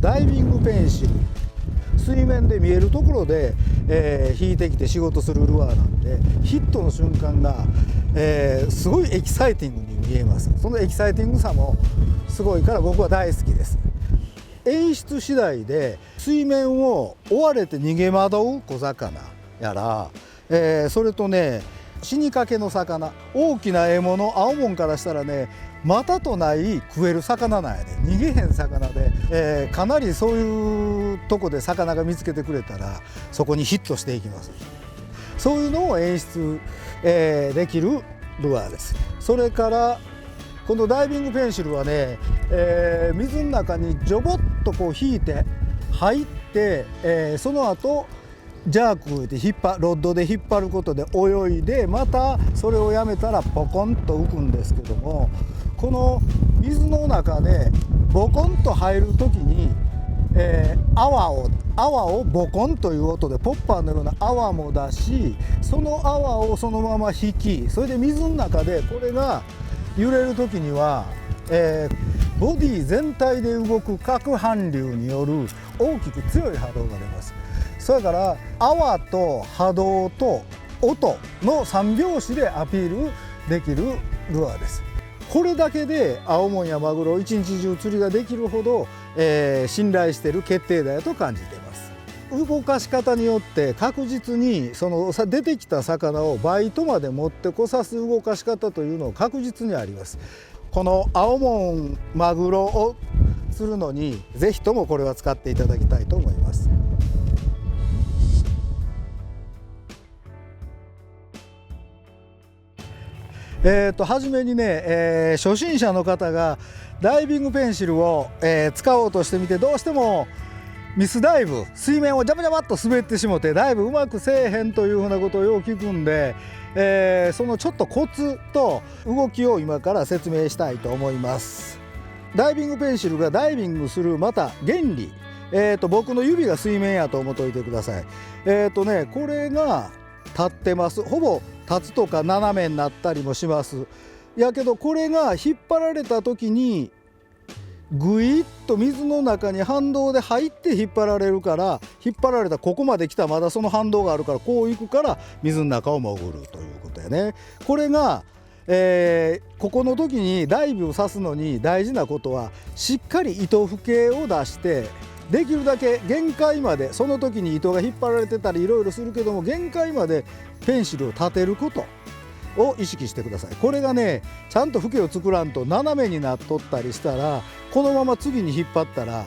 ダイビングペンシル、水面で見えるところで、引いてきて仕事するルアーなんで、ヒットの瞬間が、すごいエキサイティングに見えます。そのエキサイティングさもすごいから僕は大好きです。演出次第で水面を追われて逃げ惑う小魚やら、それとね、死にかけの魚、大きな獲物、青もんからしたらね、またとない食える魚なんやで、逃げへん魚で、かなりそういうとこで魚が見つけてくれたらそこにヒットしていきます。そういうのを演出、できるルアーです。それからこのダイビングペンシルはね、水の中にジョボッとこう引いて入って、その後ジャークでロッドで引っ張ることで泳いで、またそれをやめたらポコンと浮くんですけども、この水の中でボコンと入る時に、泡をボコンという音でポッパーのような泡も出し、その泡をそのまま引き、それで水の中でこれが揺れる時には、ボディ全体で動く核反流による大きく強い波動が出ます。それから泡と波動と音の3拍子でアピールできるルアーです。これだけで青もんやマグロを一日中釣りができるほど、信頼している決定打やと感じています。動かし方によって確実にその出てきた魚をバイトまで持ってこさす動かし方というのを確実にあります。この青もんマグロを釣るのにぜひともこれは使っていただきたいと思います。初めにね、初心者の方がダイビングペンシルを、使おうとしてみて、どうしてもミスダイブ、水面をジャバジャバっと滑ってしもてダイブうまくせえへんというふうなことをよう聞くんで、そのちょっとコツと動きを今から説明したいと思います。ダイビングペンシルがダイビングするまた原理、僕の指が水面やと思っておいてください。これが立ってます。ほぼ立つとか斜めになったりもします。やけどこれが引っ張られた時にぐいっと水の中に反動で入って引っ張られるから、引っ張られたここまで来たまだその反動があるからこう行くから水の中を潜るということやね。これが、ここの時にダイブを刺すのに大事なことは、しっかり糸吹けを出してできるだけ限界まで、その時に糸が引っ張られてたりいろいろするけども、限界までペンシルを立てることを意識してください。これがね、ちゃんとフケを作らんと斜めになっとったりしたら、このまま次に引っ張ったら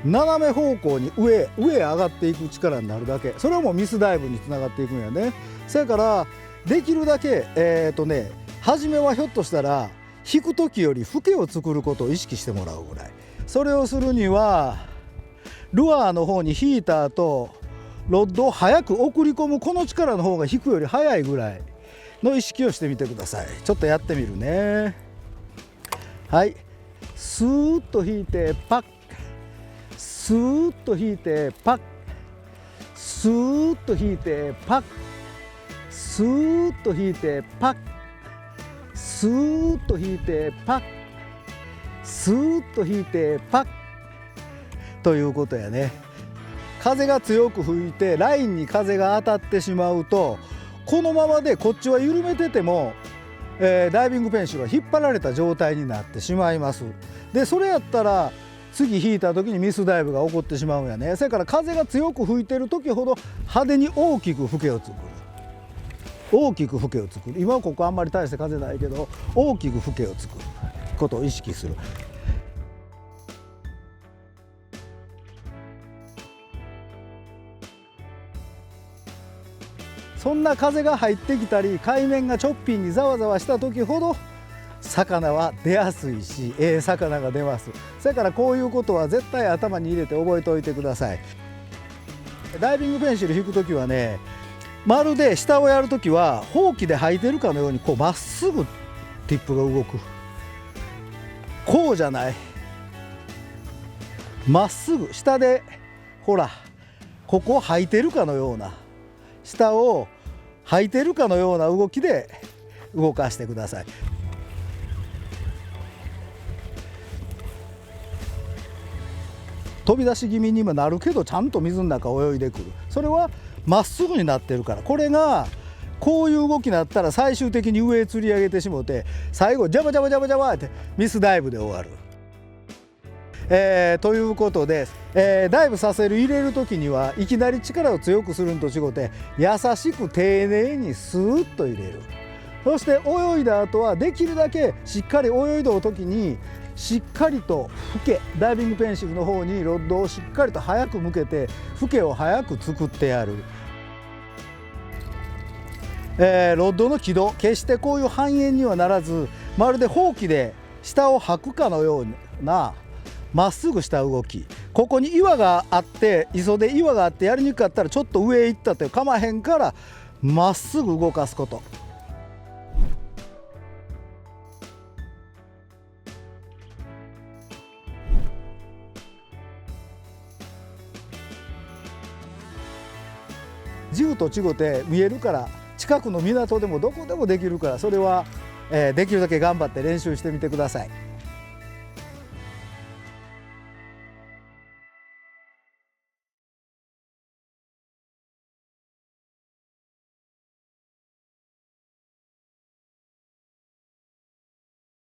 斜め方向に上へ上がっていく力になるだけ。それはもうミスダイブにつながっていくんやね。それからできるだけ初めはひょっとしたら引く時よりフケを作ることを意識してもらうぐらい。それをするにはルアーの方に引いた後ロッドを早く送り込む、この力の方が引くより早いぐらいの意識をしてみてください。ちょっとやってみるね。はい、スーッと引いてパッ、スーッと引いてパッ、スーッと引いてパッ、スーッと引いてパッ、スーッと引いてパッ、スーッと引いてパッということやね。風が強く吹いてラインに風が当たってしまうと、このままでこっちは緩めてても、ダイビングペンシルは引っ張られた状態になってしまいます。でそれやったら次引いた時にミスダイブが起こってしまうんやね。それから風が強く吹いてる時ほど派手に大きくフケを作る、大きくフケを作る。今はここあんまり大して風ないけど大きくフケを作ることを意識する。そんな風が入ってきたり海面がチョッピーにざわざわした時ほど魚は出やすいし、魚が出ます。それからこういうことは絶対頭に入れて覚えておいてください。ダイビングペンシル引く時はね、まるで下をやる時はほうきで吐いてるかのようにこうまっすぐティップが動く。こうじゃない、まっすぐ下でほらここを吐いてるかのような、下を吐いてるかのような動きで動かしてください。飛び出し気味にもなるけどちゃんと水の中泳いでくる。それはまっすぐになってるから。これがこういう動きになったら最終的に上へ釣り上げてしもて、最後ジャバジャバジャバジャバってミスダイブで終わる。ということで、ダイブさせる入れる時にはいきなり力を強くするのと違って優しく丁寧にスーッと入れる。そして泳いだ後はできるだけしっかり泳いだ時にしっかりとフケ、ダイビングペンシルの方にロッドをしっかりと早く向けてフケを早く作ってやる。ロッドの軌道、決してこういう半円にはならず、まるでほうきで下を吐くかのようなまっすぐした動き。ここに岩があって、磯で岩があってやりにくかったらちょっと上へ行ったって構わへんからまっすぐ動かすこと。ジグと違って見えるから、近くの港でもどこでもできるから、それはできるだけ頑張って練習してみてください。